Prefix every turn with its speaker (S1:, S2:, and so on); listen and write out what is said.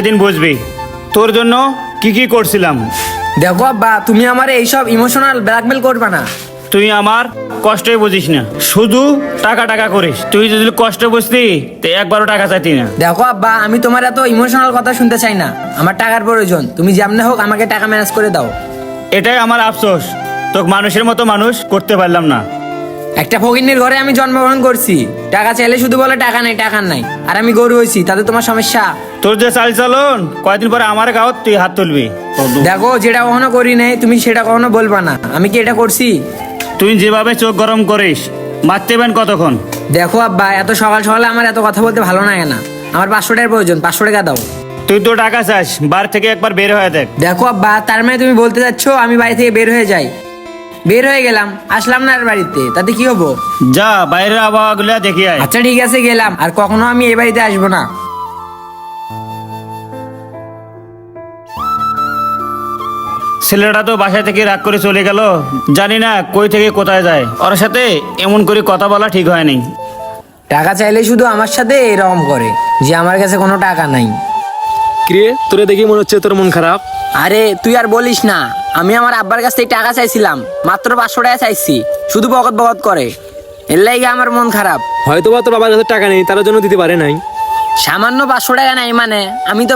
S1: সেদিন বুঝবি তোর জন্য কি কি করছিলাম।
S2: দেখো আব্বা, তুমি আমার এইসব ইমোশনাল ব্ল্যাকমেল করবে না।
S1: তুই আমার কষ্টই বুঝিস না, শুধু টাকা টাকা করিস। তুই যদি কষ্ট বুঝতি তো একবারও টাকা চাইতি না।
S2: দেখো আব্বা, আমি তোমার এত ইমোশনাল কথা শুনতে চাই না। আমার টাকার প্রয়োজন, তুমি যেমনে হোক আমাকে টাকা ম্যানেজ করে দাও।
S1: এটাই আমার আফসোস, তোকে মানুষের মতো মানুষ করতে পারলাম না।
S2: একটা ফকিন্নির ঘরে আমি জন্মগ্রহণ করছি, টাকা চাইলে শুধু বলে টাকা নাই টাকা নাই, আর আমি গরু হয়েছি, তাতে তোমার সমস্যা?
S1: তোর যে চাল চলন, কয়েকদিন পরে আমার গাঁত তুই হাত তুলবি।
S2: দেখো, যেটা কখনো করি নাই তুমি সেটা কখনো বলবা না। আমি কি এটা করছি?
S1: তুই যেভাবে চোখ গরম করিস, মারতে পারেন কতক্ষণ?
S2: দেখো আব্বা, এত সকাল সকালে আমার এত কথা বলতে ভালো লাগে না। আমার 500 টাকার প্রয়োজন, 500 টাকা দাও।
S1: তুই তো টাকা চাস, বার থেকে একবার বের হয়ে দেখ।
S2: দেখো আব্বা, তার মানে তুমি বলতে যাচ্ছ আমি বাড়ি থেকে বের হয়ে যাই? বের হয়ে গেলাম, আসলাম না আর বাড়িতে, তাতে কি হবো?
S1: যা বাইরের আবহাওয়া গুলা দেখি আয়।
S2: আচ্ছা ঠিক আছে, গেলাম, আর কখনো আমি এই বাড়িতে আসবো না।
S1: ছেলেটা তো বাসা থেকে রাগ করে চলে গেল, জানি না কই থেকে কোথায় যায়। ওর সাথে এমন করে কথা বলা ঠিক হয়নি।
S2: টাকা চাইলে শুধু আমার সাথে এরকম করে যে আমার কাছে কোনো টাকা নাই।
S3: কিরে, তোরে দেখি মনে হচ্ছে তোর মন খারাপ।
S2: আরে তুই আর বলিস না, আমি আমার আব্বার কাছ থেকে টাকা চাইছিলাম, মাত্র 500 টাকা চাইছি, শুধু বকত বকত করে। এর লাগে আমার মন খারাপ।
S3: হয়তো বা তোর বাবার কাছে টাকা নেই, তার জন্য দিতে পারে নাই।
S2: সামান্য 500 টাকা নাই মানে? আমি তো